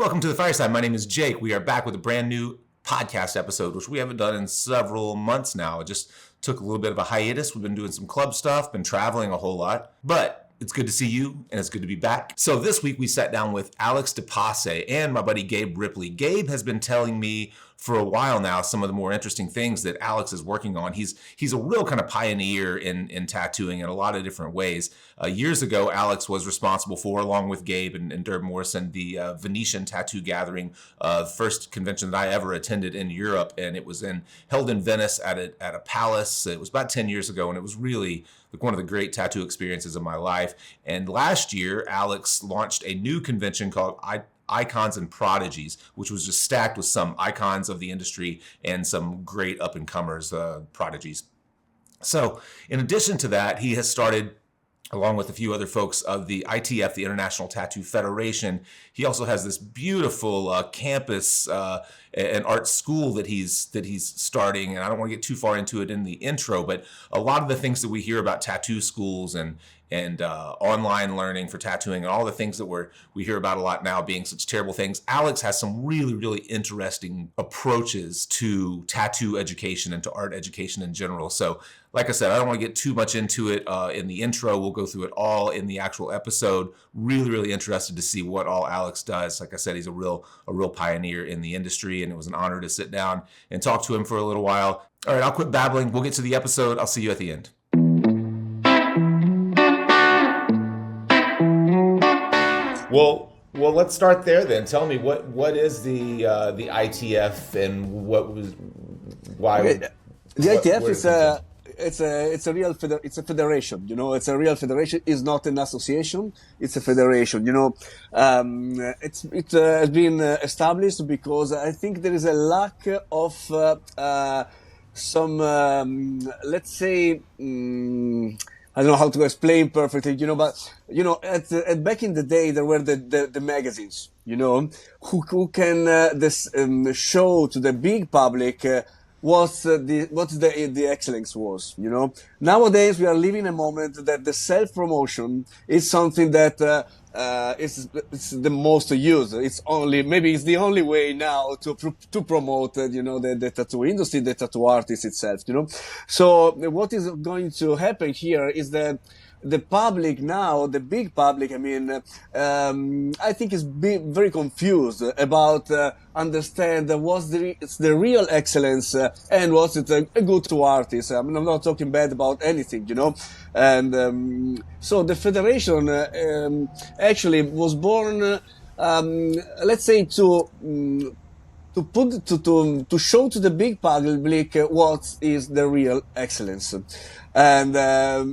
welcome to the Fireside. My name is Jake. We are back with a brand new podcast episode, which we haven't done in several months now. It just took a little bit of a hiatus. We've been doing some club stuff, been traveling a whole lot, but it's good to see you and it's good to be back. So this week we sat down with Alex De Pase and my buddy Gabe Ripley. Gabe has been telling me for a while now some of the more interesting things that Alex is working on. He's a real kind of pioneer in tattooing in a lot of different ways. Years ago, Alex was responsible for, along with Gabe and Derb Morrison, the Venetian Tattoo Gathering, first convention that I ever attended in Europe, and it was held in Venice at a palace. It was about 10 years ago, and it was really one of the great tattoo experiences of my life. And last year, Alex launched a new convention called Icons and Prodigies, which was just stacked with some icons of the industry and some great up-and-comers, prodigies. So in addition to that, he has started, along with a few other folks of the ITF, the International Tattoo Federation. He also has this beautiful campus and art school that he's starting. And I don't want to get too far into it in the intro, but a lot of the things that we hear about tattoo schools and online learning for tattooing and all the things that we hear about a lot now being such terrible things, Alex has some really, really interesting approaches to tattoo education and to art education in general. So like I said, I don't want to get too much into it in the intro. We'll go through it all in the actual episode. Really, really interested to see what all Alex does. Like I said, he's a real pioneer in the industry, and it was an honor to sit down and talk to him for a little while. All right, I'll quit babbling. We'll get to the episode. I'll see you at the end. Well, let's start there then. Tell me what is the ITF and why? The ITF is it's a federation. You know, it's a real federation. It's not an association. It's a federation. You know, it has been established because I think there is a lack of some let's say. I don't know how to explain perfectly, you know, but, you know, back in the day, there were the magazines, you know, who can, show to the big public, what the excellence was, you know. Nowadays, we are living a moment that the self-promotion is something that, it's the most used. Maybe it's the only way now to promote, you know, the tattoo industry, the tattoo artist itself, you know. So what is going to happen here is that the public now, the big public, I mean, I think is very confused about understand what's the real excellence and what's it a good to artists. I mean, I'm not talking bad about anything, you know. And so the federation actually was born, let's say, to show to the big public what is the real excellence. And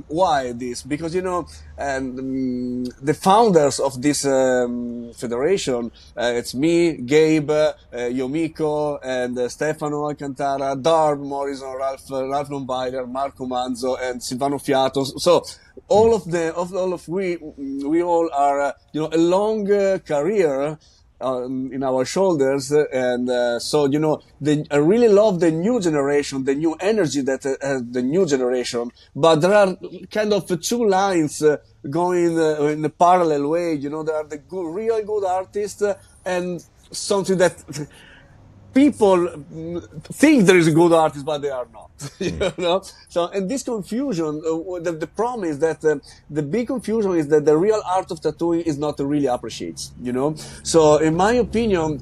why this? Because, you know, the founders of this federation, it's me, Gabe, Yomiko, and Stefano Alcantara, Darb Morrison, Ralph Lombiler, Marco Manzo, and Silvano Fiato. So all of we all are, you know, a long career in our shoulders, and so, you know, I really love the new generation, the new energy that has the new generation. But there are kind of two lines going in a parallel way. You know, there are the real good artists and something that people think there is a good artist, but they are not. You know. So, and this confusion, the problem is that the big confusion is that the real art of tattooing is not really appreciated. You know. So, in my opinion,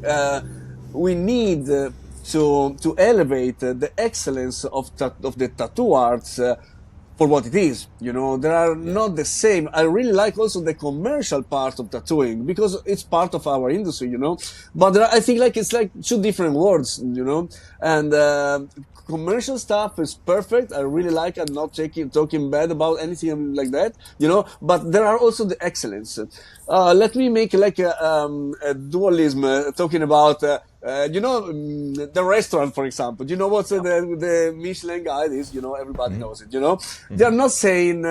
we need to elevate the excellence of the tattoo arts. For what it is, you know, they are not the same. I really like also the commercial part of tattooing because it's part of our industry, you know. But I think it's like two different words, you know. And commercial stuff is perfect. I really like. I'm not talking bad about anything like that, you know. But there are also the excellence. Let me make like a dualism, talking about. You know, the restaurant, for example, you know what's the Michelin guide is, you know, everybody knows it, you know. They're not saying,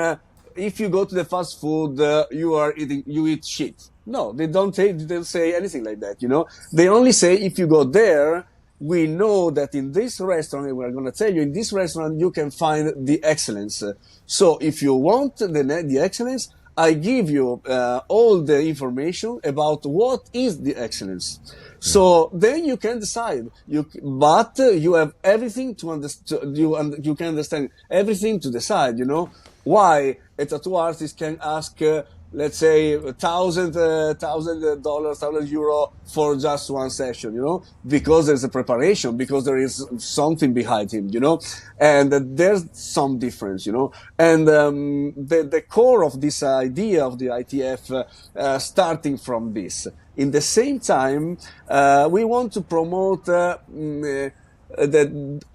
if you go to the fast food, you eat shit. No, they don't say anything like that, you know. They only say, if you go there, we know that in this restaurant, and we're going to tell you, in this restaurant, you can find the excellence. So if you want the excellence, I give you all the information about what is the excellence. So then you can decide. But you have everything to understand. You can understand everything to decide. Why a tattoo artist can ask, let's say, $1,000, €1,000 for just one session. Because there's a preparation, because there is something behind him. And there's some difference. And the core of this idea of the ITF, starting from this. In the same time, we want to promote the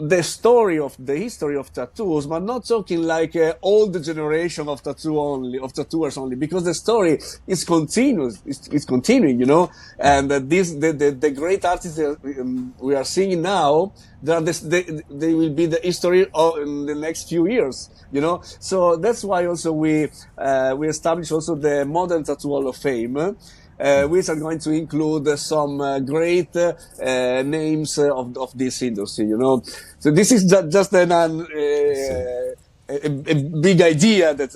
history of tattoos, but not talking like old generation of tattooers only, because the story is continuous. It's continuing, And the great artists we are seeing now, they will be the history in the next few years, So that's why also we established also the Modern Tattoo Hall of Fame. Which are going to include some great names of this industry, So this is just a big idea that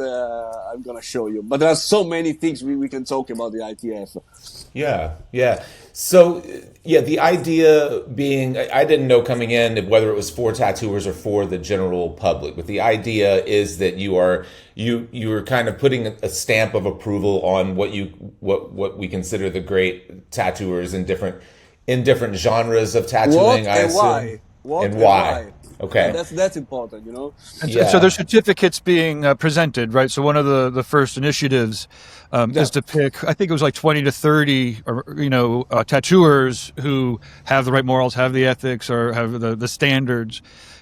I'm going to show you. But there are so many things we can talk about the ITF. Yeah. So, the idea being, I didn't know coming in whether it was for tattooers or for the general public, but the idea is that you are kind of putting a stamp of approval on what we consider the great tattooers in different genres of tattooing. What and why. Okay. Yeah, that's important, And so there's certificates being presented, right? So one of the first initiatives is to pick, I think it was like 20 to 30, tattooers who have the right morals, have the ethics, or have the standards,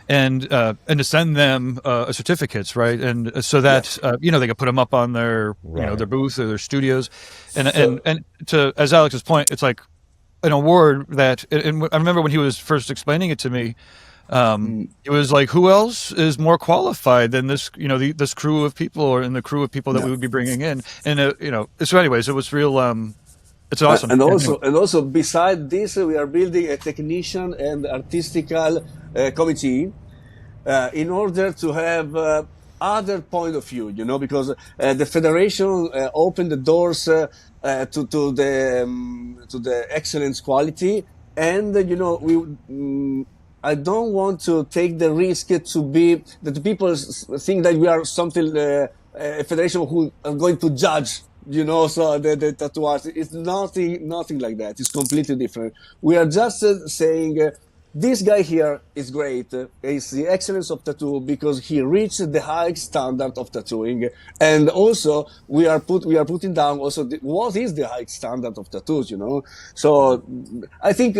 and to send them certificates, right? And so that they can put them up on their their booth or their studios, and to, as Alex's point, it's like an award that. And I remember when he was first explaining it to me. It was like, who else is more qualified than this, this crew of people, and the crew of people that we would be bringing in. And, so anyways, it was real, it's awesome. And also beside this, we are building a technician and artistical committee, in order to have, other point of view, because, the federation, opened the doors, to the excellence quality. And, I don't want to take the risk to be that people think that we are something, a federation who are going to judge, so the tattoo artist. It's nothing like that. It's completely different. We are just saying, this guy here is great. He's the excellence of tattoo because he reached the high standard of tattooing. And also we are putting down also what is the high standard of tattoos, So I think,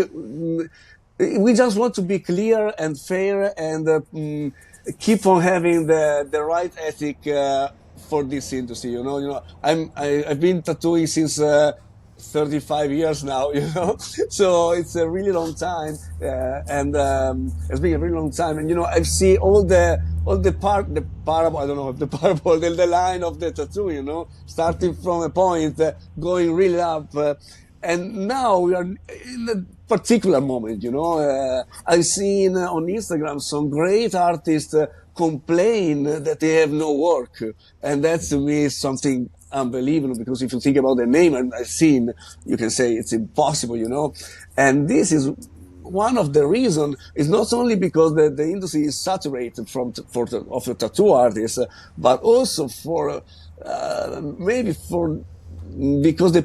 we just want to be clear and fair and keep on having the right ethic for this industry. I've been tattooing since 35 years now. So it's a really long time, and it's been a really long time. And I've seen all the parable. I don't know if the parable, the line of the tattoo. Starting from a point, going really up. And now we are in a particular moment, I've seen on Instagram some great artists complain that they have no work. And that's to me something unbelievable, because if you think about the name I've seen, you can say it's impossible, And this is one of the reasons. Is not only because the industry is saturated of the tattoo artists, but also because the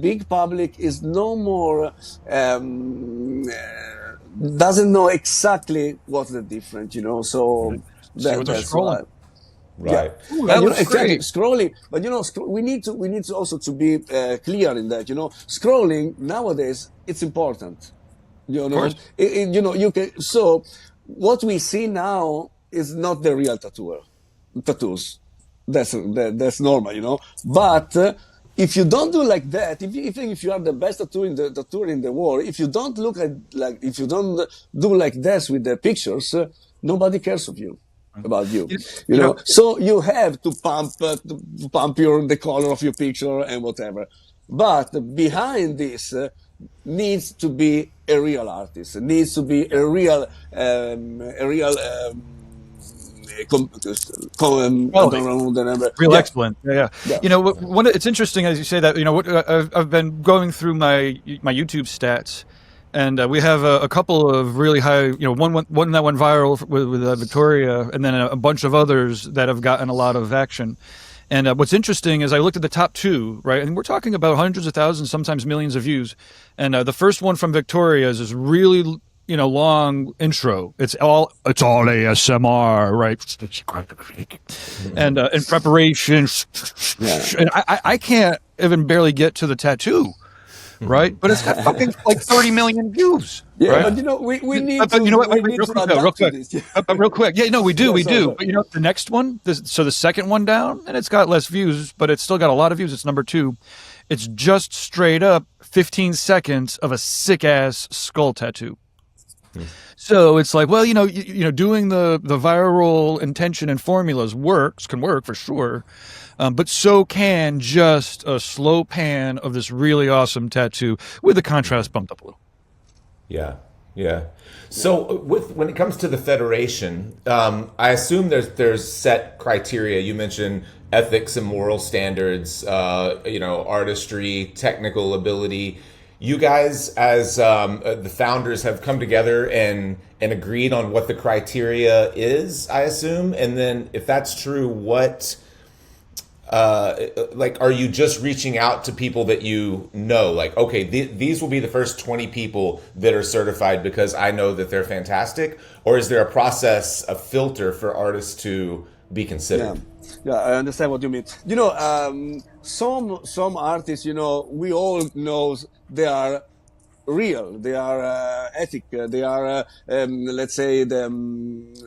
big public is no more, doesn't know exactly what's the difference, So that's why. Right. Yeah. Ooh, exactly. Scrolling, but we need to also to be clear in that. Scrolling nowadays, it's important. Of course. You can. So what we see now is not the real tattoos. That's normal, But if you don't do like that, even if you are the best tattooer in the world, if you don't if you don't do like this with the pictures, nobody cares about you. So you have to pump the color of your picture and whatever. But behind this needs to be a real artist. It needs to be a real I don't know the number. Real Yeah. excellent. Yeah. Yeah. You know, it's interesting as you say that. You know, I've been going through my YouTube stats, and we have a couple of really high. You know, one that went viral with Victoria, and then a bunch of others that have gotten a lot of action. And what's interesting is I looked at the top two, right, and we're talking about hundreds of thousands, sometimes millions of views. And the first one from Victoria is this really, you know, long intro. It's all ASMR, right? And in preparation, and I can't even barely get to the tattoo, right? But it's got fucking like 30 million views. Yeah, right? but you know, we need But to, you know what? we Wait, need to adapt to this. real quick. Yeah, no, we do. Sorry. But you know, the next one, so the second one down, and it's got less views, but it's still got a lot of views. It's number 2. It's just straight up 15 seconds of a sick ass skull tattoo. So it's like, well, you know, doing the viral intention and formulas can work for sure. But so can just a slow pan of this really awesome tattoo with the contrast bumped up a little. Yeah. So when it comes to the federation, I assume there's set criteria. You mentioned ethics and moral standards, you know, artistry, technical ability. You guys, as the founders, have come together and agreed on what the criteria is, I assume. And then, if that's true, what, are you just reaching out to people that you know? Like, okay, these will be the first 20 people that are certified because I know that they're fantastic? Or is there a process, a filter for artists to be considered? Yeah, I understand what you mean. You know, some artists, you know, we all know they are real, they are ethical, they are, let's say,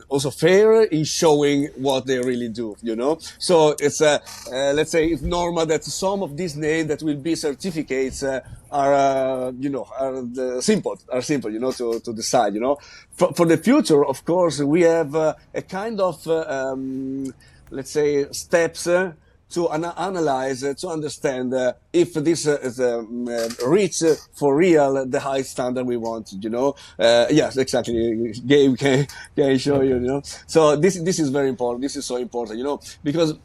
also fair in showing what they really do, you know. So it's, let's say, it's normal that some of these names that will be certificates are, you know, are simple, you know, to decide, you know. For the future, of course, we have a kind of, let's say, steps to analyze, to understand if this is reach for real the high standard we want, you know. Yes, exactly. Gabe can show you, you know. So this is very important. This is so important, you know, because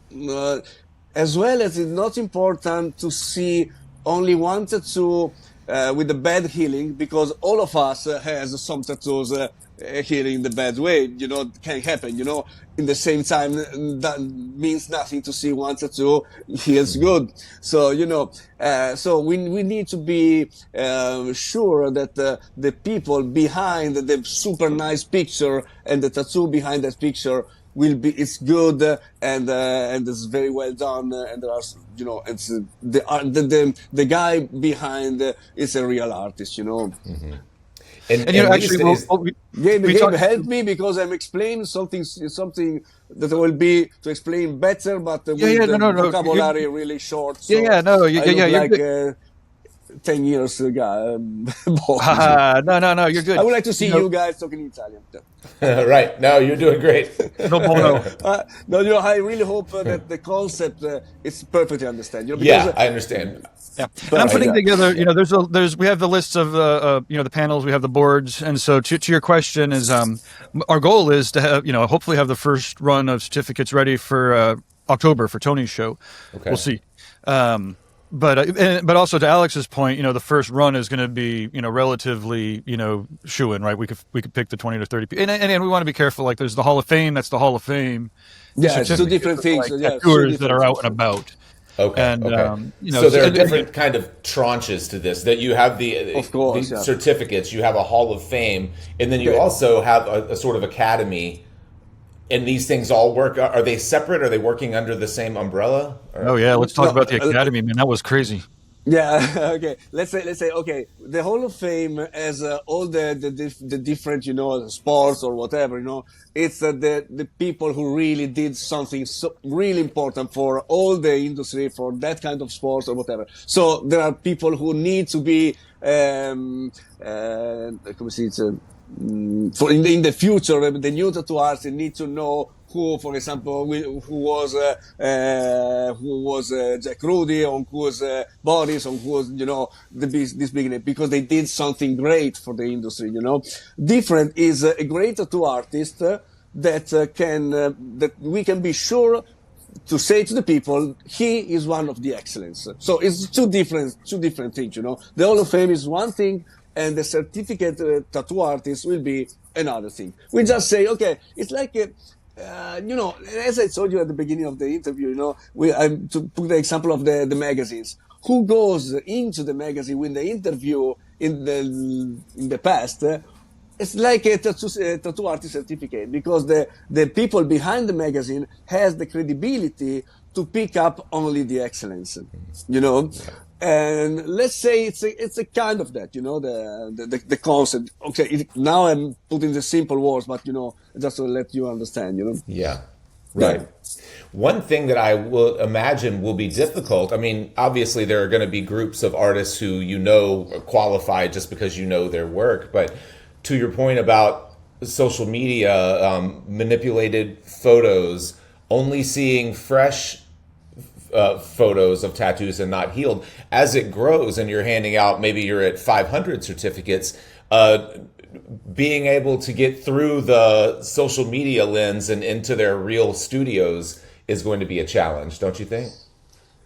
as well as it's not important to see only one tattoo with the bad healing, because all of us has some tattoos healing the bad way, you know, can happen, you know. In the same time, that means nothing to see one tattoo heals good. So, you know, so we need to be sure that the people behind the super nice picture and the tattoo behind that picture it's good and it's very well done, and there are, you know, it's the guy behind is a real artist, you know. Mm-hmm. And you know, actually, Gabe, help me, because I'm explaining something that will be to explain better, but with vocabulary really short. So no, like 10 years ago. No, you're good. I would like to see you guys talking Italian. Right. No, you're doing great. No. No, you know, I really hope that the concept is perfectly understood. You know, yeah, I understand. Yeah, and I'm putting together. You know, we have the lists of you know, the panels, we have the boards, and so to your question is, our goal is to have, you know, hopefully have the first run of certificates ready for October for Tony's show. Okay. We'll see. But also to Alex's point, you know, the first run is going to be, you know, relatively, you know, shoo-in, right? We could pick the 20 to 30 people, and we want to be careful. Like, there's the Hall of Fame. That's the Hall of Fame. Yeah, it's two different things. Like, yeah, tours that are out and about. Okay. And, okay. You know, so there are different kind of tranches to this. That you have the certificates, you have a Hall of Fame, and then you also have a sort of academy. And these things all work. Are they separate? Are they working under the same umbrella? Oh yeah, let's talk about the academy, man. That was crazy. Yeah. Okay. Let's say. Okay. The Hall of Fame has all the different, you know, sports or whatever. You know, it's the people who really did something really important for all the industry, for that kind of sports or whatever. So there are people who need to be for in the future, the new tattoo artists need to know who, for example, who was Jack Rudy, or who was Boris, or who was, you know, this beginning, because they did something great for the industry, you know. Different is a great tattoo artist that we can be sure to say to the people, he is one of the excellence. So it's two different things, you know. The Hall of Fame is one thing, and the certificate tattoo artist will be another thing. We just say, okay, it's like you know, as I told you at the beginning of the interview, you know, to put the example of the magazines. Who goes into the magazine with the interview in the past? It's like a tattoo artist certificate, because the people behind the magazine has the credibility to pick up only the excellence, you know. And let's say it's a kind of that, you know, the concept. Okay, now I'm putting the simple words, but you know, just to let you understand, you know. Yeah. Right. One thing that I will imagine will be difficult. I mean, obviously there are going to be groups of artists who you know are qualified just because you know their work. But to your point about social media, manipulated photos, only seeing fresh photos of tattoos and not healed, as it grows and you're handing out, maybe you're at 500 certificates, being able to get through the social media lens and into their real studios is going to be a challenge, don't you think?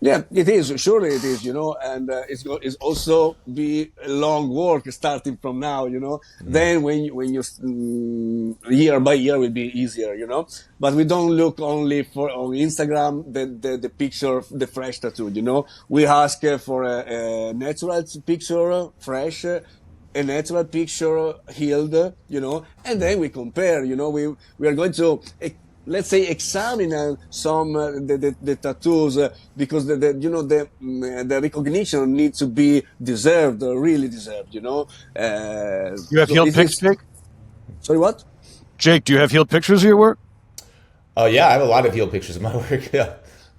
Yeah, it is. Surely it is, you know, and it's also be a long work starting from now, you know. Then when you year by year will be easier, you know. But we don't look only for on Instagram the picture, the fresh tattoo, you know. We ask for a natural picture, fresh, a natural picture, healed, you know, and then we compare, you know. We are going to let's say examine some the tattoos because you know the recognition needs to be deserved, really deserved, you know. You have healed pics, Jake? Sorry, what? Jake, do you have healed pictures of your work? Oh yeah, I have a lot of healed pictures of my work. Yeah.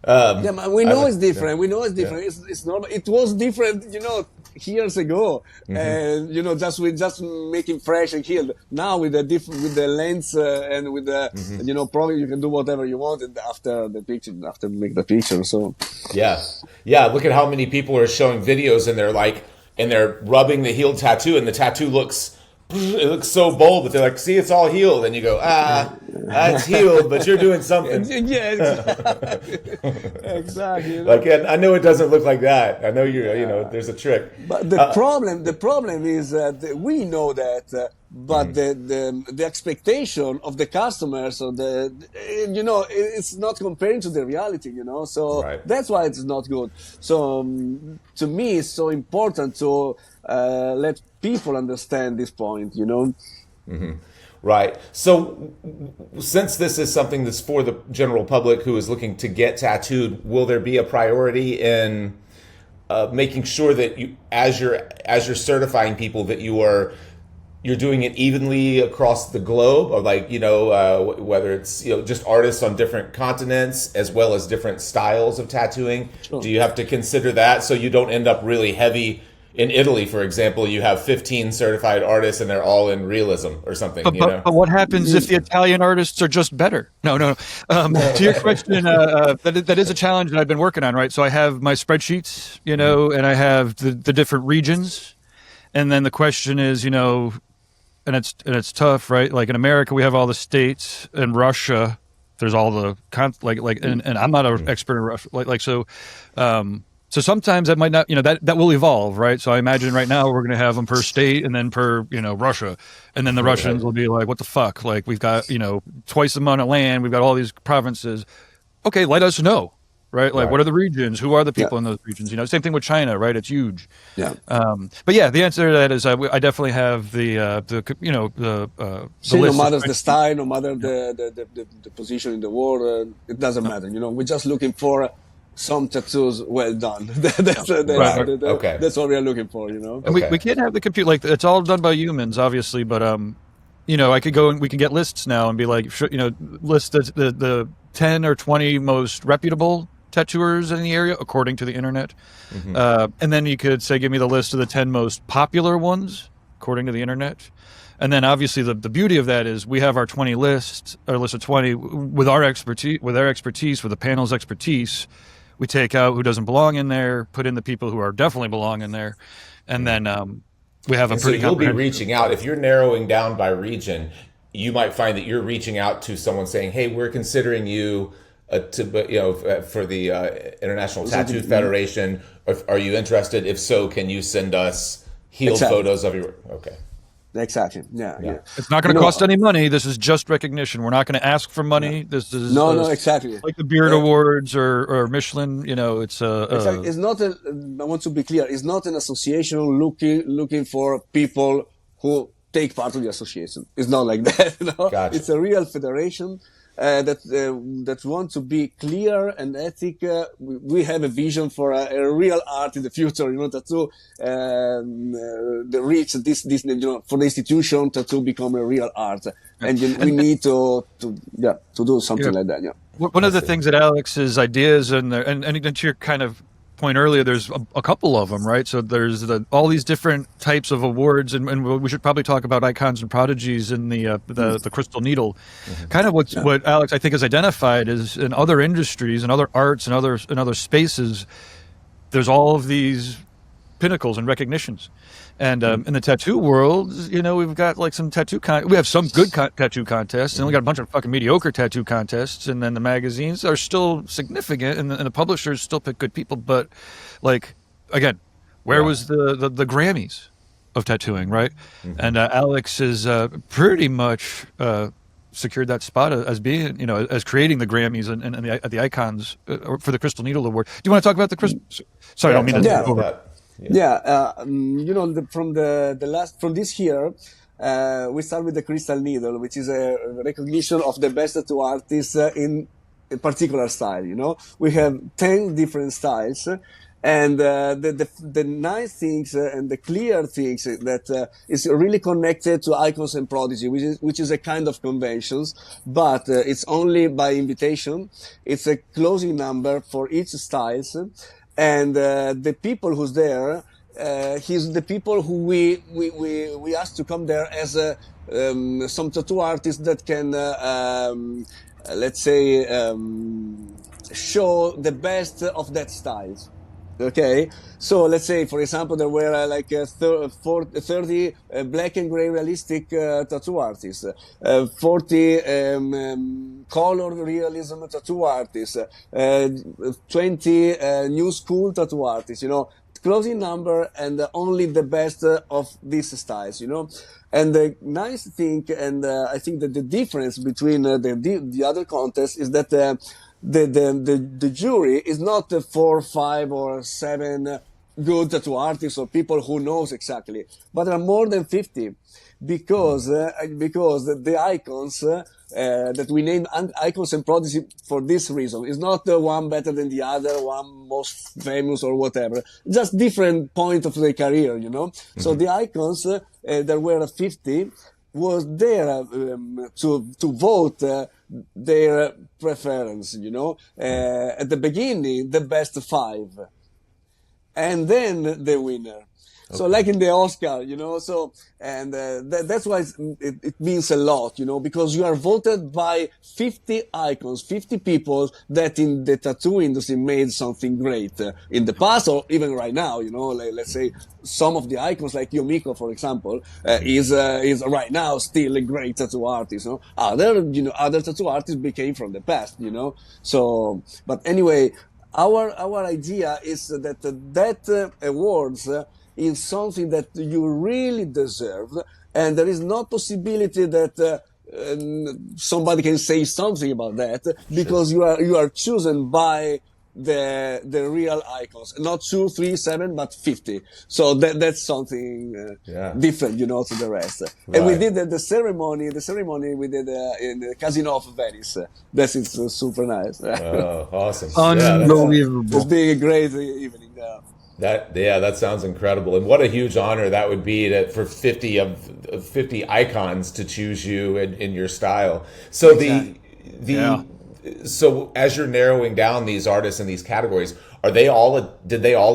Yeah, we know it's different. We know it's different. Yeah. It's normal. It was different, you know, years ago, and you know, just making fresh and healed. Now with the lens and with the you know, probably you can do whatever you want after make the picture. So yeah. Look at how many people are showing videos and they're rubbing the healed tattoo, and the tattoo looks so bold, but they're like, see, it's all healed. And you go, it's healed, but you're doing something. Yeah, exactly. Like, I know it doesn't look like that. I know you know, there's a trick. But the problem is that we know that, but the expectation of the customers, or you know, it's not comparing to the reality, you know. So that's why it's not good. So to me, it's so important to let people understand this point, you know. Right. So since this is something that's for the general public who is looking to get tattooed, will there be a priority in making sure that you, as you're certifying people, that you're doing it evenly across the globe, or like, you know, whether it's, you know, just artists on different continents as well as different styles of tattooing? Sure. Do you have to consider that so you don't end up really heavy? In Italy, for example, you have 15 certified artists and they're all in realism or something. But what happens if the Italian artists are just better? No. To your question, that is a challenge that I've been working on, right? So I have my spreadsheets, you know, and I have the different regions. And then the question is, you know, and it's tough, right? Like in America, we have all the states. In Russia, there's all the, and I'm not an expert in Russia. So sometimes that might not, you know, that will evolve, right? So I imagine right now we're going to have them per state and then per, you know, Russia. And then the Russians will be like, what the fuck? Like, we've got, you know, twice the amount of land. We've got all these provinces. Okay, let us know, right? Like, what are the regions? Who are the people in those regions? You know, same thing with China, right? It's huge. Yeah. But yeah, the answer to that is I definitely have the you know, the See, list. No matter the style, no matter the position in the world, it doesn't matter. You know, we're just looking for some tattoos well done. That's what we are looking for, you know. And we can't have the computer, like, it's all done by humans, obviously, but you know, I could go and we can get lists now and be like, you know, list the 10 or 20 most reputable tattooers in the area according to the internet, and then you could say, give me the list of the 10 most popular ones according to the internet. And then obviously the beauty of that is we have our 20 list, our list of 20 with our expertise, with the panel's expertise. We take out who doesn't belong in there, put in the people who are definitely belong in there, and then we have a pretty. So you'll be reaching out if you're narrowing down by region. you might find that you're reaching out to someone saying, "Hey, we're considering you for the International Tattoo Federation. Are you interested? If so, can you send us healed photos of your?" Okay. Exactly. Yeah. It's not going to cost any money. This is just recognition. We're not going to ask for money. Yeah. This is exactly like the Beard Awards or Michelin. It's exactly. It's not. I want to be clear. It's not an association looking for people who take part of the association. It's not like that. Gotcha. It's a real federation that want to be clear and ethic. We have a vision for a real art in the future. Tattoo the reach this for the institution tattoo become a real art, and we need to do something like that. Yeah. One of the things that Alex's ideas and to your kind of point earlier, there's a couple of them, right? So there's all these different types of awards, and we should probably talk about icons and prodigies in the Crystal Needle. Mm-hmm. Kind of what Alex I think has identified is in other industries and other arts and other spaces, there's all of these pinnacles and recognitions. And in the tattoo world, we've got like some we have some good tattoo contests, and we got a bunch of fucking mediocre tattoo contests, and then the magazines are still significant, and the publishers still pick good people. But like, again, where was the Grammys of tattooing, right? Mm-hmm. And Alex is pretty much secured that spot as being, as creating the Grammys and the icons for the Crystal Needle Award. Do you want to talk about the Crystal? Sorry, I don't mean to over. From this year, we start with the Crystal Needle, which is a recognition of the best tattoo artists in a particular style. We have 10 different styles, and the nice things and the clear things that is really connected to icons and prodigy, which is a kind of conventions, but it's only by invitation. It's a closing number for each styles. And the people who's there, he's the people who we asked to come there as some tattoo artists that can, let's say, show the best of that style. Okay, so let's say, for example, there were 30 black and gray realistic tattoo artists, 40 color realism tattoo artists, 20 new school tattoo artists, closing number, and only the best of these styles, And the nice thing, and I think that the difference between the other contests is that the jury is not 4, 5, or 7 good tattoo artists or people who knows exactly, but there are more than 50 because the icons that we name icons and prodigy for this reason is not one better than the other, one most famous or whatever, just different point of their career, Mm-hmm. So the icons, there were 50, was there to vote their preference, at the beginning, the best 5, and then the winner. Okay. So like in the Oscar, that's why it means a lot, because you are voted by 50 icons, 50 people that in the tattoo industry made something great in the past or even right now, let's say some of the icons like Yomiko, for example, is right now still a great tattoo artist, other tattoo artists became from the past, so, but anyway, our idea is that awards is something that you really deserve, and there is no possibility that somebody can say something about that because you are chosen by the real icons, not 2, 3, 7, but 50. So that's something different, to the rest. Right. And we did the ceremony we did in the Casino of Venice. That is super nice. Oh, awesome. Unbelievable. It's been a great evening. That sounds incredible, and what a huge honor that would be for 50 icons to choose you in your style. So exactly. So as you're narrowing down these artists in these categories, did they all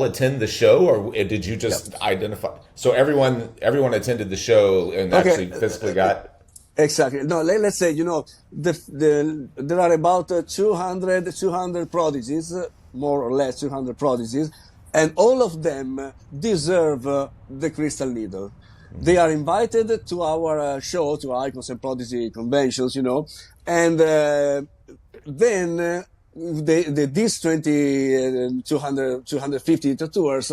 attend the show, or did you just identify? So everyone attended the show and actually physically got. Exactly. No, let's say, there are about 200 prodigies, more or less 200 prodigies, and all of them deserve the Crystal Needle. They are invited to our show, to our Icons and Prodigy conventions, and then these 250 tattooers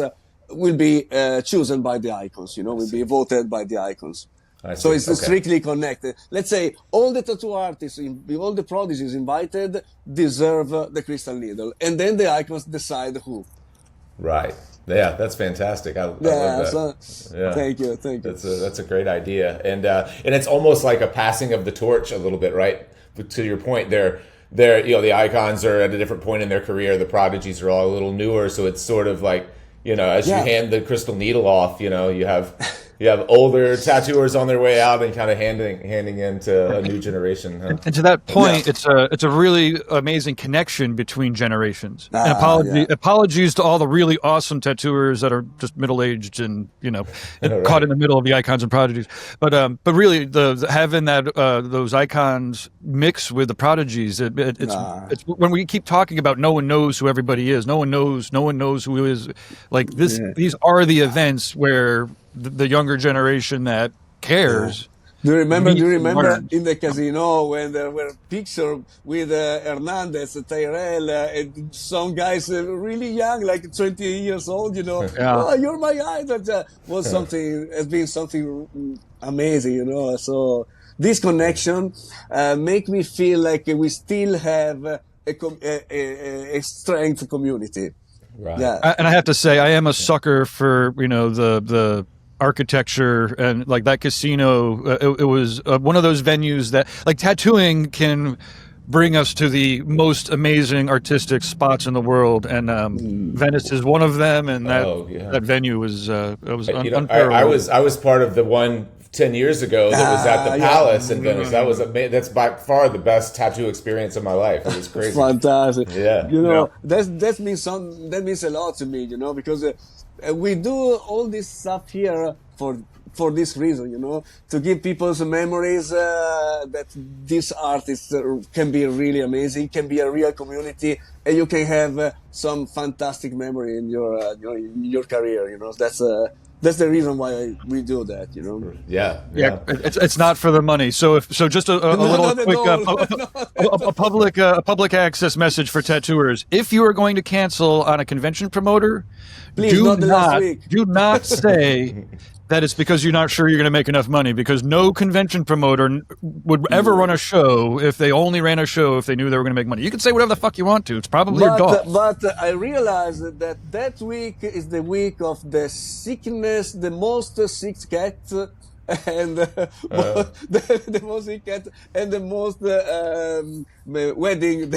will be chosen by the Icons, will be voted by the Icons. So it's strictly connected. Let's say all the tattoo artists, all the prodigies invited deserve the crystal needle, and then the Icons decide who. Right. Yeah, that's fantastic. I love that. Thank you. That's a great idea, and it's almost like a passing of the torch a little bit, right? To your point, the Icons are at a different point in their career. The prodigies are all a little newer, so it's sort of like, as you hand the crystal needle off, you have older tattooers on their way out and kind of handing into a new generation. Huh? And to that point, it's a really amazing connection between generations. And apologies to all the really awesome tattooers that are just middle-aged and caught in the middle of the Icons and prodigies. But really, the having that those icons mix with the prodigies, it's when we keep talking about no one knows who everybody is. No one knows who is like this. Yeah. These are the events where the younger generation that cares. Do you remember in the casino when there were pictures with Hernandez, Tyrell, and some guys really young, like 20 years old, Oh, you're my idol. Has been something amazing, So this connection make me feel like we still have a strength community. Right. Yeah. And I have to say, I am a sucker for, the architecture, and like that casino, it was one of those venues that, like, tattooing can bring us to the most amazing artistic spots in the world, and Venice is one of them, and that venue was unparalleled. I was part of the one 10 years ago that was at the Palace in Venice. That's by far the best tattoo experience of my life. It was crazy. Fantastic. Yeah. That means a lot to me, because we do all this stuff here for this reason, to give people some memories that these artists can be really amazing, can be a real community, and you can have some fantastic memory in your career. That's the reason why we do that, Yeah. It's not for the money. So just a little quick public access message for tattooers. If you are going to cancel on a convention promoter, please, do not say that it's because you're not sure you're going to make enough money, because no convention promoter would ever run a show if they only ran a show if they knew they were going to make money. You can say whatever the fuck you want to. It's probably your dog. But I realized that week is the week of the sickness, the most sick cat, and the most sick cat, and the most wedding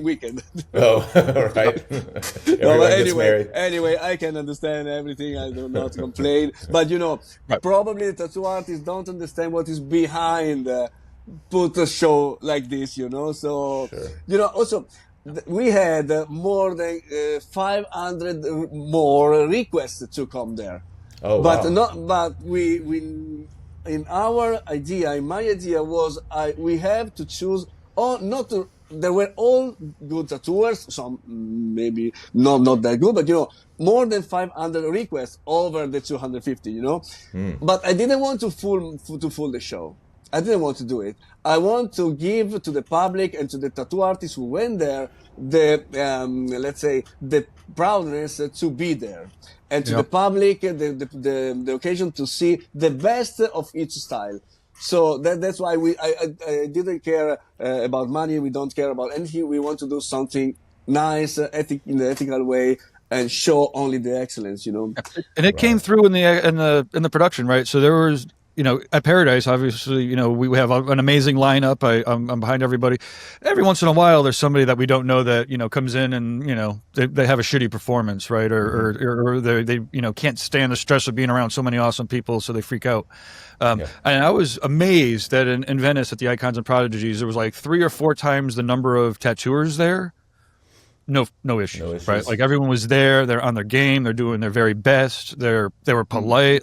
weekend. Oh, right. Anyway, I can understand everything. I do not complain. But probably the tattoo artists don't understand what is behind put a show like this. So sure. Also we had more than 500 more requests to come there. Oh, wow. But we in my idea was we have to choose. There were all good tattooers, some maybe not that good, but more than 500 requests over the 250. But I didn't want to fool the show. I didn't want to do it. I want to give to the public and to the tattoo artists who went there the let's say the proudness to be there, and to the public the occasion to see the best of each style. So that's why I didn't care about money. We don't care about anything. We want to do something nice, in the ethical way, and show only the excellence. And it came through in the production, right? So there was. At Paradise, obviously, we have an amazing lineup. I'm behind everybody. Every once in a while, there's somebody that we don't know that, comes in and, they have a shitty performance, right? Or they can't stand the stress of being around so many awesome people, so they freak out. And I was amazed that in Venice at the Icons and Prodigies, there was like 3 or 4 times the number of tattooers there. No issues, right? Like everyone was there. They're on their game. They're doing their very best. They were polite,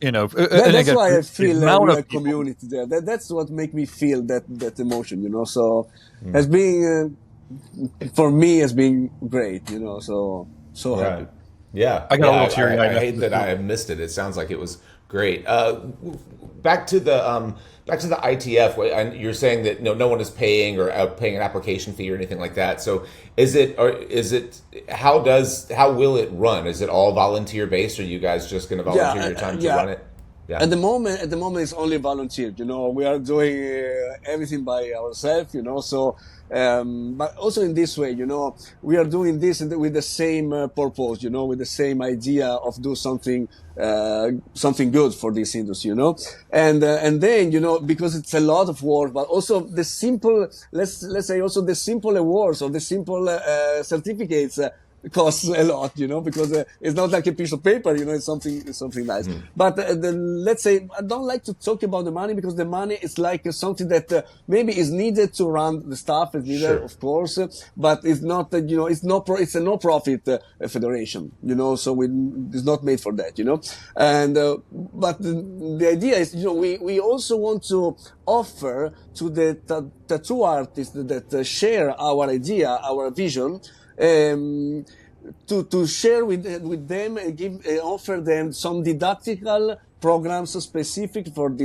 that's why I feel a community there. That's what makes me feel that emotion, So has been for me has been great, So happy. Yeah, I got a yeah. little teary-eyed I after hate the that film. I missed it. It sounds like it was great. Back to the ITF. You're saying that no one is paying or paying an application fee or anything like that. So how will it run? Is it all volunteer based? Or are you guys just going to volunteer your time to run it? Yeah. At the moment, it's only volunteer. We are doing everything by ourselves. So, but also in this way, we are doing this with the same purpose. With the same idea of do something good for this industry. And then because it's a lot of work, but also the simple, let's say also the simple awards or the simple certificates. Costs a lot, because it's not like a piece of paper, it's something nice. But let's say I don't like to talk about the money because the money is like something that maybe is needed to run the stuff, is needed, Sure. of course, but it's not, it's a no-profit federation, so it's not made for that, and but the idea is, we also want to offer to the tattoo artists that share our idea, our vision. To share with them and offer them some didactical programs specific for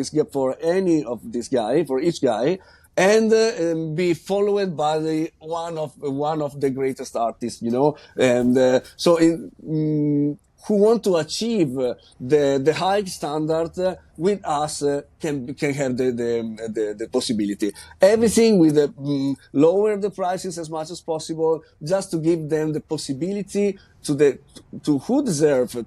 for each guy, and be followed by one of the greatest artists, and who want to achieve the high standard with us can have the possibility. Everything with lower the prices as much as possible, just to give them the possibility to who deserve.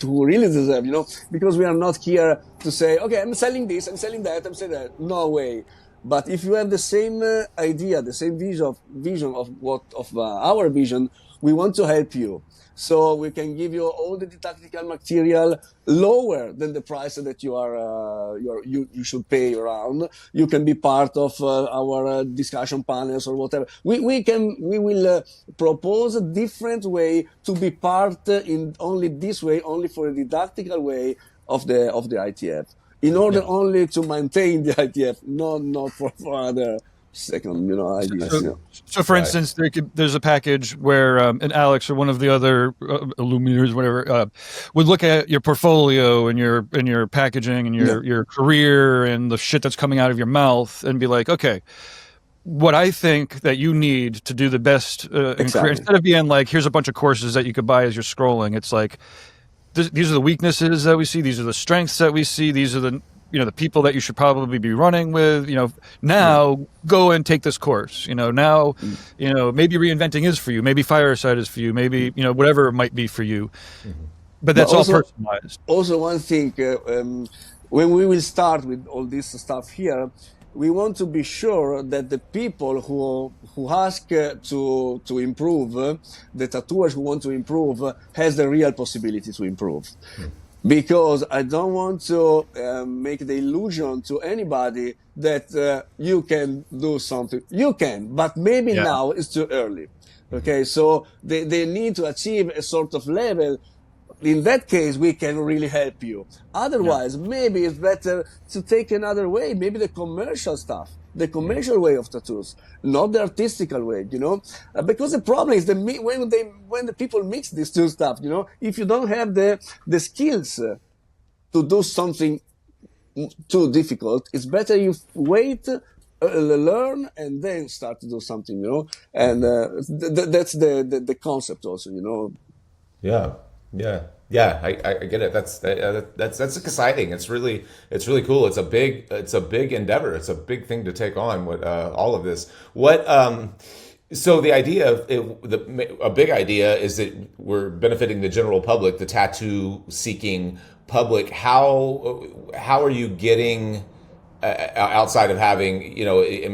To really deserve, because we are not here to say, okay, I'm selling this, I'm selling that, I'm selling that. No way. But if you have the same idea, the same vision of our vision, we want to help you. So we can give you all the didactical material lower than the price that you should pay around. You can be part of our discussion panels or whatever. We will propose a different way to be part in only this way, only for a didactical way of the ITF. In order only to maintain the ITF, not for other second, ideas. So for instance, there's a package where and Alex or one of the other illuminators, whatever, would look at your portfolio and your packaging and your career and the shit that's coming out of your mouth and be like, okay, what I think that you need to do the best in career, instead of being like, here's a bunch of courses that you could buy as you're scrolling, it's like, these are the weaknesses that we see. These are the strengths that we see. These are the the people that you should probably be running with. Now go and take this course. Now, maybe reinventing is for you. Maybe Fireside is for you. Maybe whatever it might be for you. But that's all personalized. Also, one thing when we will start with all this stuff here, we want to be sure that the people who ask to improve, the tattooers who want to improve, has the real possibility to improve. Because I don't want to make the illusion to anybody that you can do something. You can, but maybe now it's too early. Okay, so they need to achieve a sort of level. In that case, we can really help you. Otherwise, maybe it's better to take another way, maybe the commercial stuff, the commercial way of tattoos, not the artistical way, because the problem is when the people mix these two stuff, if you don't have the skills to do something too difficult, it's better you wait, learn, and then start to do something, and that's the concept also, Yeah, I get it. That's exciting. It's really cool. It's a big endeavor. It's a big thing to take on with all of this. So the idea a big idea is that we're benefiting the general public, the tattoo seeking public. How are you getting outside of having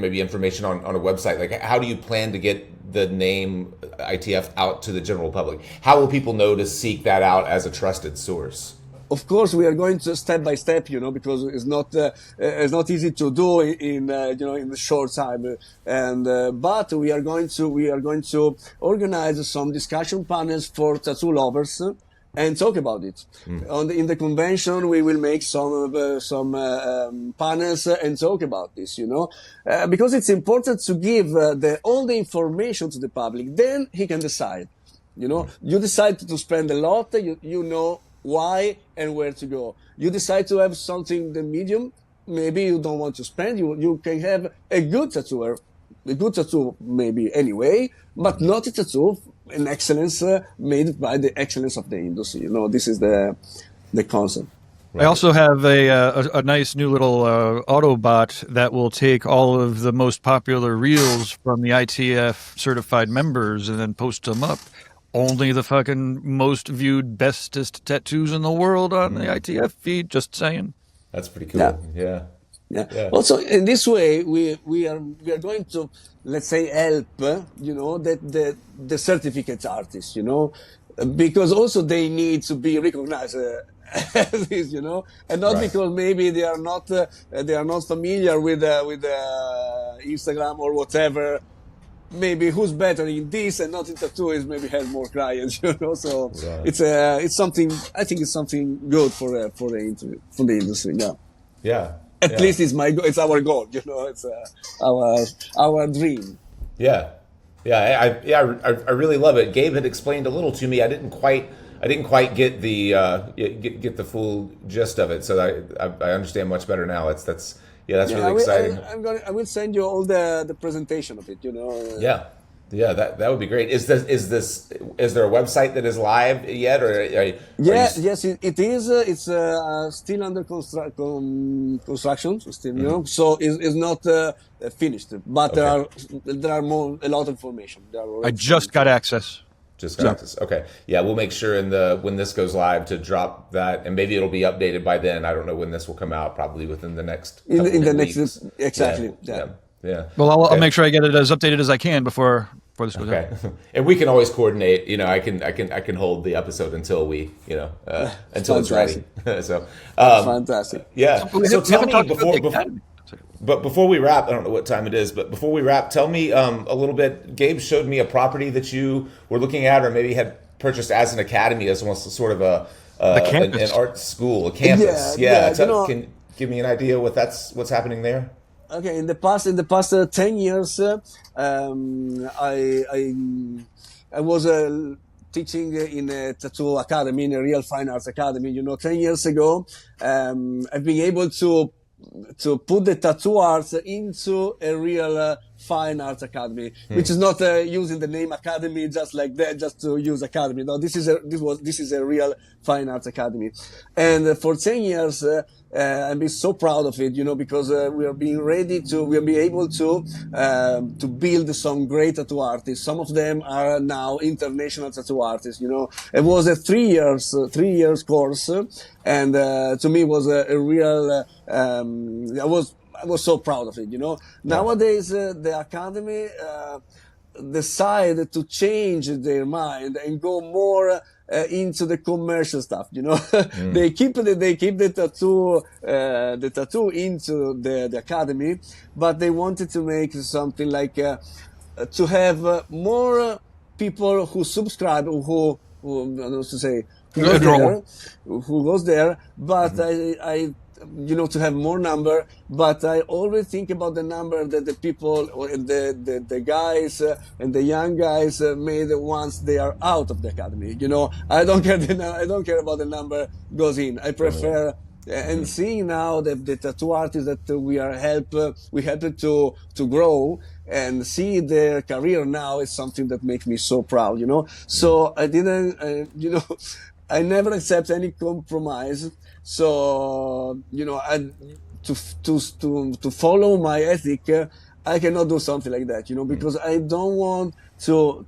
maybe information on a website? Like, how do you plan to get the name ITF out to the general public? How will people know to seek that out as a trusted source? Of course, we are going to step by step, because it's not easy to do in the short time. But we are going to organize some discussion panels for tattoo lovers and talk about it. In the convention, we will make some panels and talk about this, because it's important to give all the information to the public. Then he can decide. You decide to spend a lot, you know why and where to go. You decide to have something the medium, maybe you don't want to spend, you can have a good tattoo maybe anyway, but not a tattoo, an excellence made by the excellence of the industry. This is the concept. Right. I also have a nice new little Autobot that will take all of the most popular reels from the ITF certified members and then post them up. Only the fucking most viewed, bestest tattoos in the world on the ITF feed. Just saying. That's pretty cool. Yeah. Also, in this way, we are going to, let's say, help the certificate artists, because also they need to be recognized as this, and not because maybe they are not familiar with Instagram or whatever. Maybe who's better in this and not in tattoo is maybe has more clients, So it's something. I think it's something good for the industry. Yeah. At least it's our goal. It's our dream. Yeah. I really love it. Gabe had explained a little to me. I didn't quite get the full gist of it, so I understand much better now. That's really exciting. I will send you all the presentation of it. Yeah, that would be great. Is there a website that is live yet, or yes, it is. It's still under construction, still, so it's not finished. But there are a lot of information. I just got access. Okay. Yeah, we'll make sure when this goes live to drop that, and maybe it'll be updated by then. I don't know when this will come out. Probably within the next weeks. Exactly. Yeah. Well, I'll make sure I get it as updated as I can before this goes out. And we can always coordinate. I can hold the episode until we, until it's ready. So fantastic. Yeah. So tell me before we wrap, I don't know what time it is, but before we wrap, tell me a little bit. Gabe showed me a property that you were looking at, or maybe had purchased as an academy, as almost sort of an art school, a campus. Can give me an idea what's happening there? Okay, in the past 10 years, I was teaching in a tattoo academy, in a real fine arts academy. 10 years ago, I've been able to put the tattoo arts into a real fine arts academy, which is not using the name academy just like that, just to use academy. No, this is a real fine arts academy, and for 10 years. I've been so proud of it, because we are being able to build some great tattoo artists. Some of them are now international tattoo artists. It was a 3 years course, and to me it was a real. I was so proud of it. Nowadays the academy decided to change their mind and go more into the commercial stuff. They keep the tattoo into the academy, but they wanted to make something like to have more people who subscribe, who I don't know what to say, who goes there, but I to have more number, but I always think about the number that the people, the guys and the young guys made once they are out of the academy. I don't care about the number goes in. I prefer and seeing now that the tattoo artists that we helped to grow and see their career now is something that makes me so proud. So I didn't, I never accept any compromise. So, to follow my ethic, I cannot do something like that, because I don't want to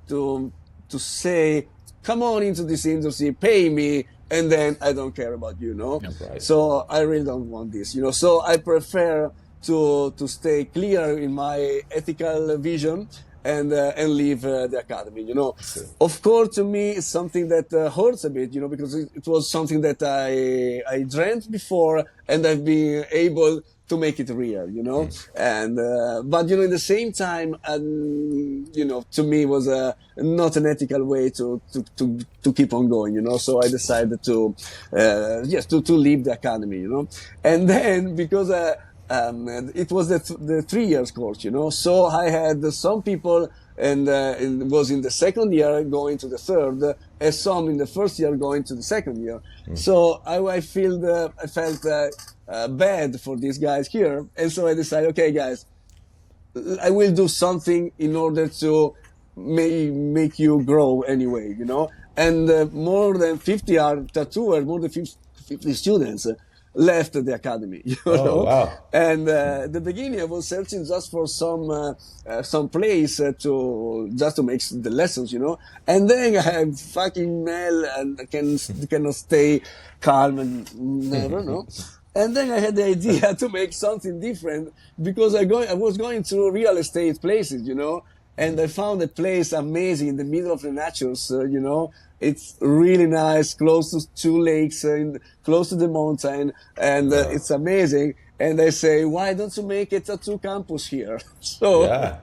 say, come on into this industry, pay me, and then I don't care about you, Right. So I really don't want this, So I prefer to stay clear in my ethical vision and leave the academy, Of course, to me, it's something that hurts a bit, because it was something that I dreamt before, and I've been able to make it real, And but in the same time, to me, it was not an ethical way to keep on going, So I decided to leave the academy, And then because it was the 3 years course, So I had some people and it was in the second year going to the third, and some in the first year going to the second year. So I felt bad for these guys here, and so I decided, okay, guys, I will do something in order to make you grow anyway, And more than 50 are tattooers, more than 50 students left the academy, know. Wow. And at the beginning, I was searching just for some place to make the lessons, And then I had fucking hell and I cannot stay calm and never, And then I had the idea to make something different because I was going to real estate places, and I found a place amazing in the middle of the natures, It's really nice, close to two lakes, close to the mountain, and it's amazing. And I say, why don't you make a tattoo campus here? So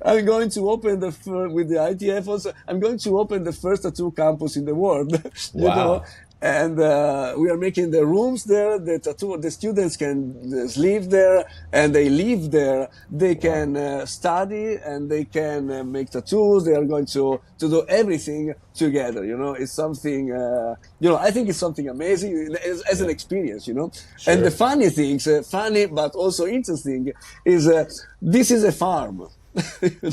I'm going to open with the ITF also, I'm going to open the first tattoo campus in the world, Wow. And we are making the rooms there. The students can live there, and they live there. They can study, and they can make tattoos. They are going to do everything together. It's something. I think it's something amazing as an experience. Sure. And the funny things, funny but also interesting, is this is a farm.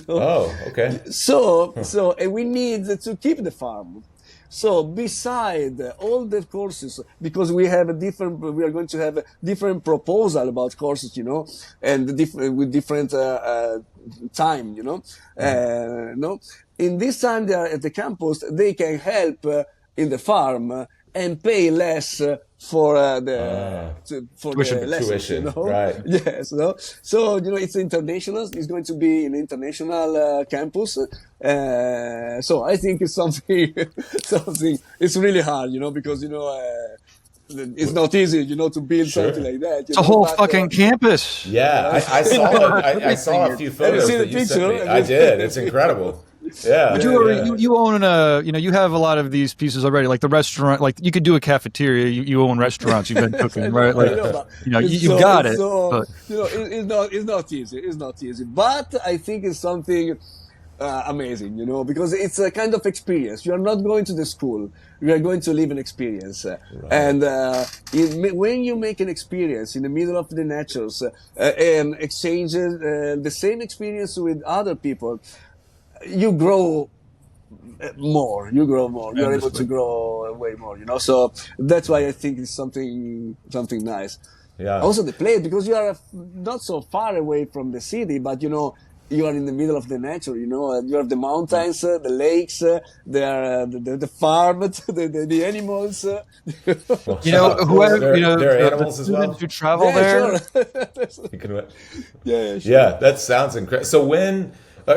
Oh, okay. So and we need to keep the farm. So beside all the courses, because we are going to have a different proposal about courses, and with different time, no. In this time they are at the campus, they can help in the farm and pay less for the lessons, tuition, right? Yes, So it's international. It's going to be an international campus. So I think it's something. It's really hard, because it's not easy, to build something like that. It's a whole fucking campus. Yeah, I saw a few photos that you sent me. I did. It's incredible. Yeah. But you own you have a lot of these pieces already, like the restaurant, like you could do a cafeteria. You own restaurants. You've been cooking, right? Like, you've got it. So, it's not easy. It's not easy. But I think it's something amazing, because it's a kind of experience. You are not going to the school. You are going to live an experience. Right. And when you make an experience in the middle of the natures and exchange the same experience with other people, you grow more. You're able to grow way more, So that's why I think it's something nice. Yeah. Also the place, because you are not so far away from the city, but you are in the middle of the nature, you have the mountains, the lakes, the farm, the animals. Whoever, there are animals as well. Who travel there. Sure. Sure. Yeah, that sounds incredible. So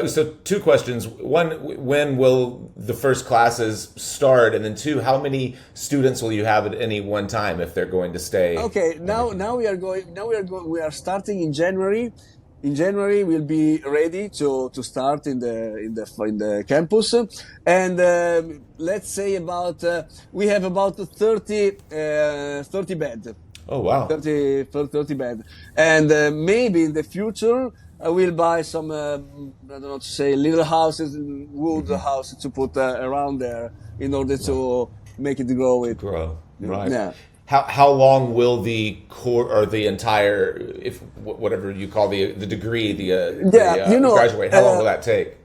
so two questions. One, when will the first classes start? And then two, how many students will you have at any one time if they're going to stay? Okay, now we are starting in January. In January, we'll be ready to start in the campus, and let's say we have about 30 beds. Oh wow! 30 beds, and maybe in the future I will buy some little houses, wood houses to put around there in order to make it grow. Right. Yeah. How long will the core or the entire, if whatever you call the degree, graduate? How long will that take?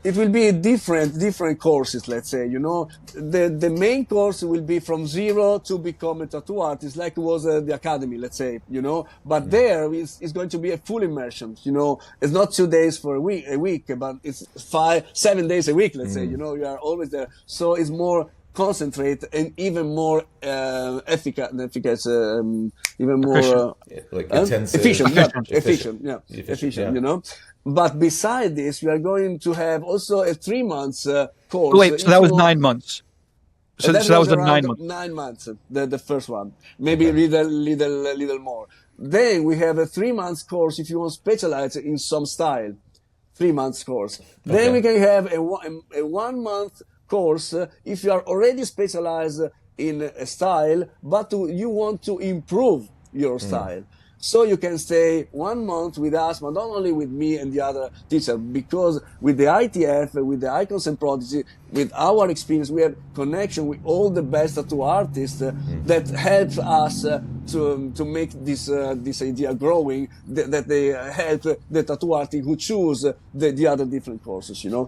It will be different courses. Let's say the main course will be from zero to become a tattoo artist, like it was the academy. Let's say but there is going to be a full immersion. It's not 2 days for a week, but it's 5-7 days a week. Let's say you are always there, so it's more concentrate and even more efficacious, even more intensive, efficient. But beside this, we are going to have also a 3 months course. Wait, so that was 9 months. So that was the 9 months. 9 months, the first one, maybe little more. Then we have a 3 months course if you want to specialize in some style. 3 months course. Then we can have a 1 month course if you are already specialized in a style, but you want to improve your style. So you can stay 1 month with us, but not only with me and the other teacher, because with the ITF, with the Icons and Prodigy, with our experience, we have connection with all the best tattoo artists that help us to make this idea growing, that they help the tattoo artists who choose the other different courses, you know.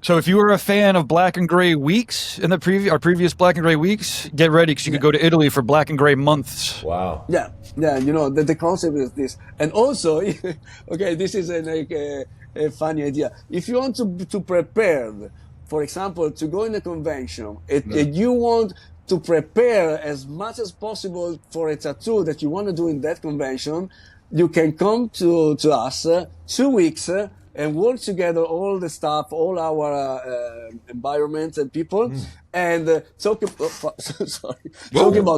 So if you were a fan of Black and Gray weeks in our previous Black and Gray weeks, get ready because you could go to Italy for Black and Gray months. Wow. Yeah, you know, the concept is this. And also, okay, this is a funny idea. If you want to prepare, for example, to go in a convention, and you want to prepare as much as possible for a tattoo that you want to do in that convention, you can come to us 2 weeks and work together, all the staff, all our environment and people, and talk about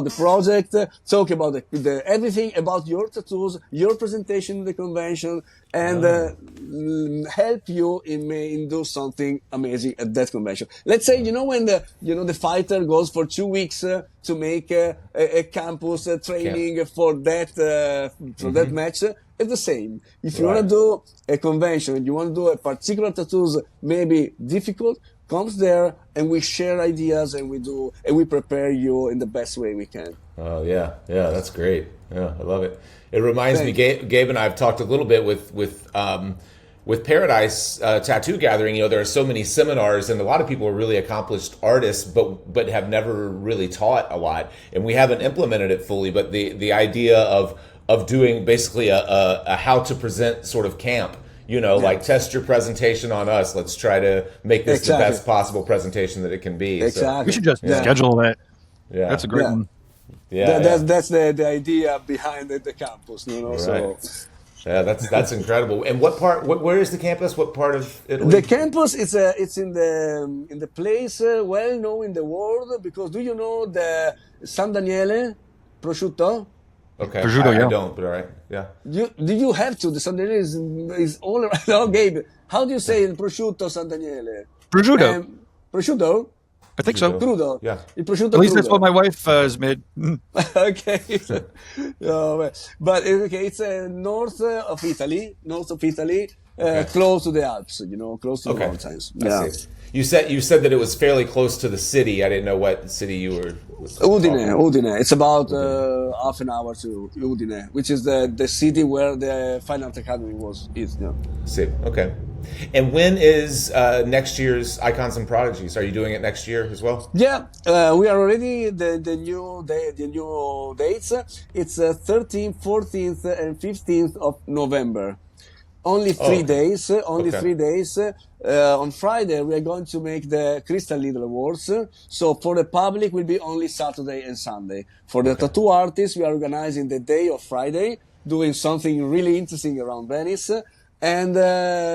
the project, talk about the everything about your tattoos, your presentation in the convention, and help you in do something amazing at that convention. Let's say, you know, when the fighter goes for 2 weeks to make a campus training for that match. It's the same. If you want to do a convention, you want to do a particular tattoos, maybe difficult, comes there and we share ideas and we prepare you in the best way we can. Oh yeah, that's great. Yeah, I love it. It reminds me, Gabe and I have talked a little bit with Paradise Tattoo Gathering. You know, there are so many seminars, and a lot of people are really accomplished artists, but have never really taught a lot, and we haven't implemented it fully. But the idea of doing basically a how to present sort of camp, you know, like test your presentation on us. Let's try to make this the best possible presentation that it can be. Exactly. So, we should just schedule that. Yeah. That's a great one. Yeah, that's the idea behind the campus, you know. Right. So yeah, that's incredible. And where is the campus? What part of Italy? The campus it's in the place well known in the world, because do you know the San Daniele prosciutto? Okay, prosciutto, I don't, but all right, yeah. You have to. The San Daniele is all around. Oh, Gabe, how do you say in prosciutto San Daniele? Prosciutto. Prosciutto? I think so. Crudo. Yeah. Il prosciutto At least crudo. that's what my wife has made. Okay. But okay, it's north of Italy, close to the Alps, you know, close to the mountains. I see. You said that it was fairly close to the city. I didn't know what city you were. Udine. It's about half an hour to Udine, which is the city where the Fine Art Academy is. Yeah. See. Okay. And when is next year's Icons and Prodigies? Are you doing it next year as well? Yeah, we are already the new dates. It's 13th, 14th, and 15th of November. Only 3 days. Only 3 days. On Friday, we are going to make the Crystal Needle Awards. So for the public, will be only Saturday and Sunday. For the tattoo artists, we are organizing the day of Friday, doing something really interesting around Venice. And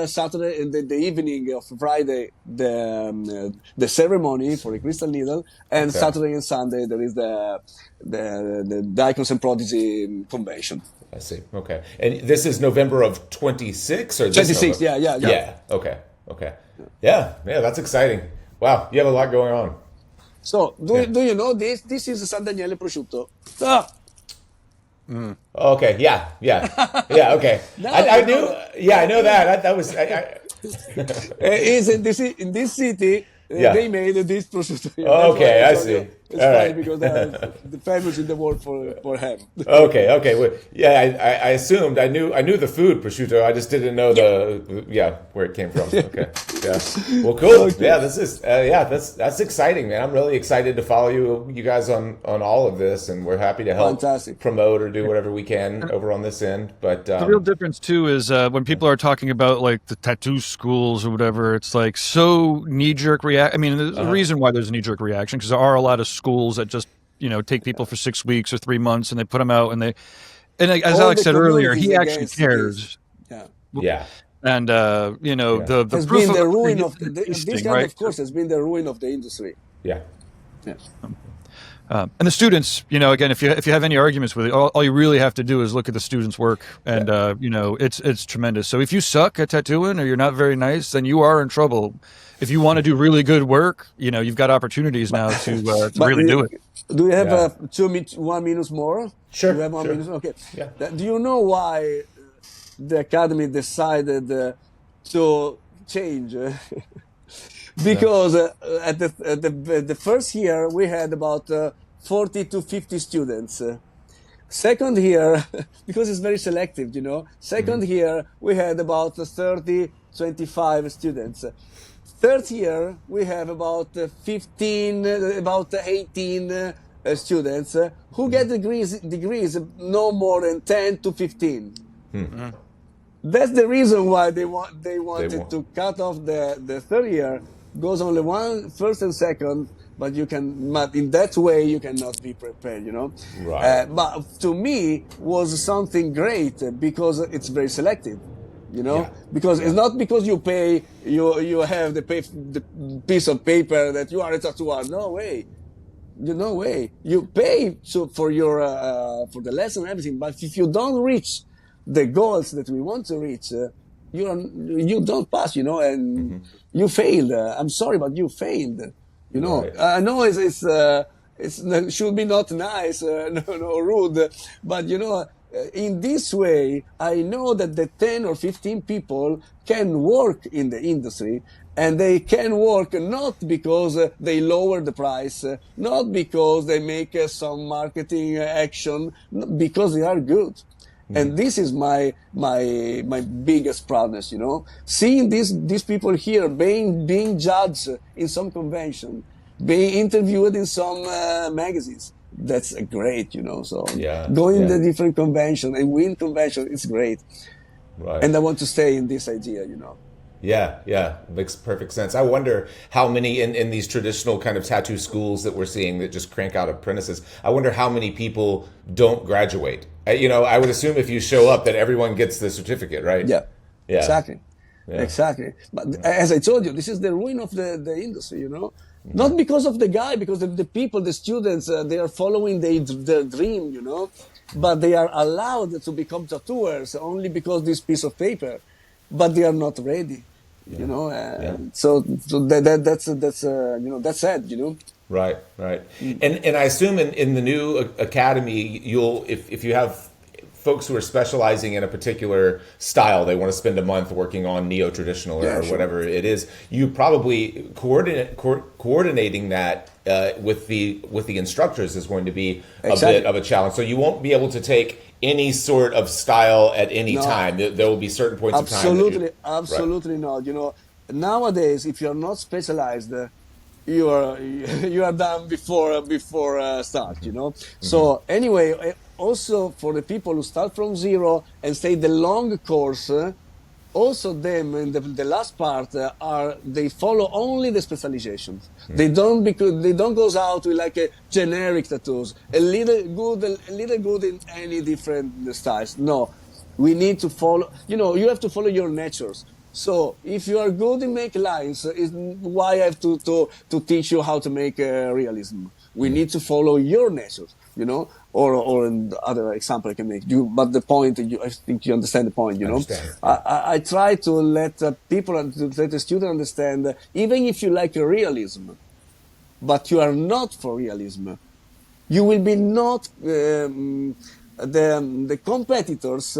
Saturday, the evening of Friday, the ceremony for the Crystal Needle. And Saturday and Sunday, there is the Icons and Prodigy convention. I see. Okay. And this is November of 26 or 26, yeah. Yeah. Okay. Yeah, that's exciting. Wow, you have a lot going on. So, do you know this? This is San Daniele prosciutto. Ah. Okay, yeah, okay. I knew, I know that. That was. Is in this city. They made this prosciutto. Okay, I see. It's funny because they're the famous in the world for ham. Okay. Well, I assumed I knew the food prosciutto. I just didn't know where it came from. Okay. Yeah. Well, cool. Okay. Yeah, this is that's exciting, man. I'm really excited to follow you guys on all of this, and we're happy to help promote or do whatever we can over on this end. But the real difference too is when people are talking about like the tattoo schools or whatever, it's like so knee-jerk react. I mean, there's a reason why there's a knee-jerk reaction, because there are a lot of schools that just take people for 6 weeks or 3 months and they put them out and as Alex said earlier, he actually cares. Yeah. And the has proof been the ruin of this kind of course has been the ruin of the industry. Yeah. And the students, again, if you have any arguments with it, all you really have to do is look at the students' work, and it's tremendous. So if you suck at tattooing or you're not very nice, then you are in trouble. if you want to do really good work, you've got opportunities now to really do it. Do you have 1 minute more? Sure. Do you have 1 minute? Okay. Yeah. Do you know why the Academy decided to change? Because at the first year we had about 40 to 50 students. Second year, because it's very selective, Second year we had about 30, 25 students. Third year we have about 15, about 18 students who get degrees no more than 10 to 15. That's the reason why they wanted to cut off the third year. Goes only one first and second, but in that way you cannot be prepared, Right. But to me was something great because it's very selective, because it's not because you pay, you have the piece of paper that you are a tattooer. No way. No way. You pay for your for the lesson and everything, but if you don't reach the goals that we want to reach, you don't pass, and you failed. I'm sorry, but you failed. Right. I know it should be not nice, no rude, but in this way, I know that the 10 or 15 people can work in the industry, and they can work not because they lower the price, not because they make some marketing action, because they are good. And this is my biggest proudness, seeing these people here being judged in some convention, being interviewed in some magazines. That's great, So going to different convention and win convention, it's great. Right. And I want to stay in this idea, Yeah, makes perfect sense. I wonder how many in these traditional kind of tattoo schools that we're seeing that just crank out apprentices, I wonder how many people don't graduate. I would assume if you show up that everyone gets the certificate, right? Yeah. Exactly. Yeah. Exactly. But as I told you, this is the ruin of the industry, Not because of the guy, because the people, the students, they are following their dream, But they are allowed to become tattooers only because this piece of paper. But they are not ready, So that's sad, Right. And I assume in the new academy, you'll if you have folks who are specializing in a particular style, they want to spend a month working on neo-traditional or whatever it is, you probably coordinating that with the instructors is going to be a bit of a challenge. So you won't be able to take any sort of style at any time. There will be certain points of time. Absolutely not. Nowadays, if you're not specialized, you are done before start. So anyway, also for the people who start from zero and stay the long course, also them in the last part they follow only the specializations. They don't goes out with like a generic tattoos, a little good in any different styles. No, we need to follow. You have to follow your natures. So if you are good in make lines, why I have to teach you how to make realism? We need to follow your natures, or other example I can make you. But the point, I think you understand the point, I try to let people, let the student understand, even if you like realism, but you are not for realism, you will be not the competitors.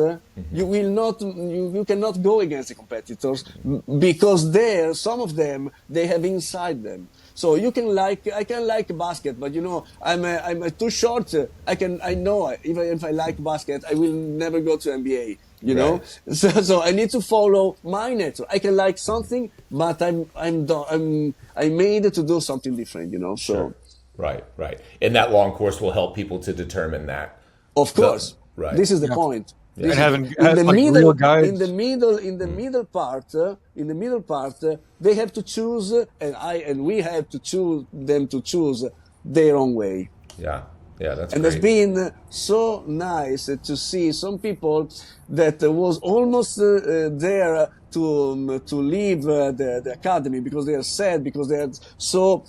You cannot go against the competitors because some of them they have inside them. So I can like basket, but I'm too short. I know even if I like basket, I will never go to NBA. So I need to follow my nature. I can like something, but I'm made to do something different. So sure. Right. And that long course will help people to determine that. Of course, right. This is the point. And having real guides. In the middle part, they have to choose, and we have to choose them to choose their own way. Yeah, that's and great. It's been so nice to see some people that was almost there to leave the academy because they are sad, because they are so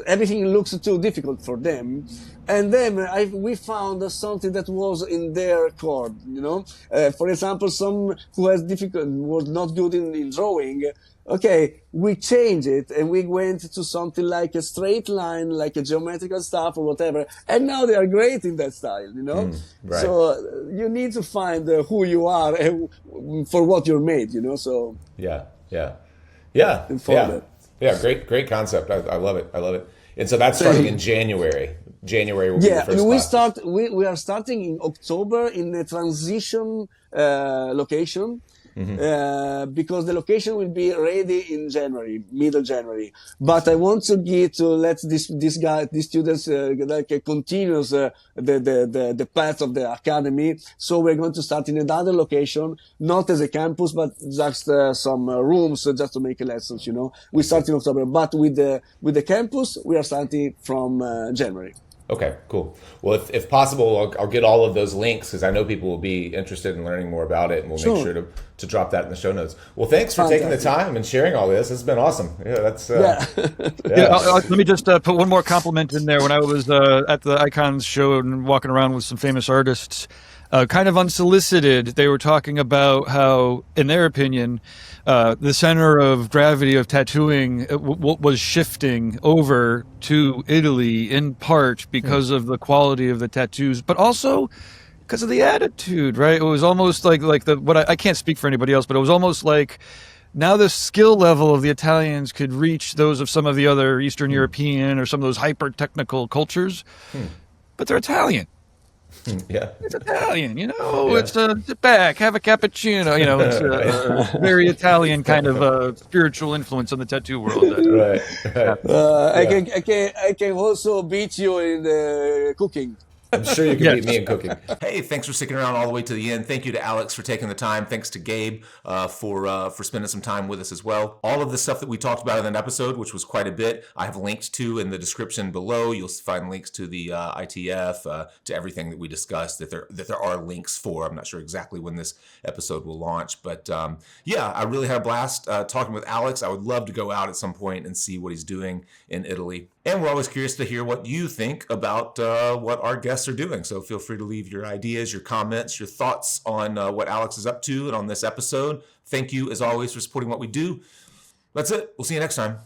everything looks too difficult for them. And then we found something that was in their chord, you know. For example, some who was not good in drawing. Okay, we changed it and we went to something like a straight line, like a geometrical stuff or whatever. And now they are great in that style, you know. Right. So you need to find who you are and for what you're made, you know. So yeah. Great concept. I love it. And so that's starting in January. January will be the first class. We are starting in October in a transition location. Because the location will be ready in January, middle January. But I want to let these students continue the path of the academy. So we're going to start in another location, not as a campus, but just some rooms just to make lessons. You know, we start in October, but with the campus we are starting from January. Okay, cool. Well, if possible, I'll get all of those links because I know people will be interested in learning more about it, and we'll make sure to drop that in the show notes. Well, thanks for taking the time and sharing all this. It's been awesome. Yeah, that's let me just put one more compliment in there. When I was at the Icons show and walking around with some famous artists, kind of unsolicited, they were talking about how, in their opinion, the center of gravity of tattooing was shifting over to Italy in part because of the quality of the tattoos, but also because of the attitude, right? It was almost like I can't speak for anybody else, but it was almost like now the skill level of the Italians could reach those of some of the other Eastern European or some of those hyper technical cultures, but they're Italian. Yeah, it's Italian, you know. Yeah. It's sit back, have a cappuccino. You know, it's a very Italian kind of spiritual influence on the tattoo world. Right. I can also beat you in cooking. I'm sure you can beat me in cooking. Hey, thanks for sticking around all the way to the end. Thank you to Alex for taking the time. Thanks to Gabe for spending some time with us as well. All of the stuff that we talked about in that episode, which was quite a bit, I have linked to in the description below. You'll find links to the ITF, to everything that we discussed that there are links for. I'm not sure exactly when this episode will launch, but I really had a blast talking with Alex. I would love to go out at some point and see what he's doing in Italy. And we're always curious to hear what you think about what our guests are doing. So feel free to leave your ideas, your comments, your thoughts on what Alex is up to and on this episode. Thank you, as always, for supporting what we do. That's it. We'll see you next time.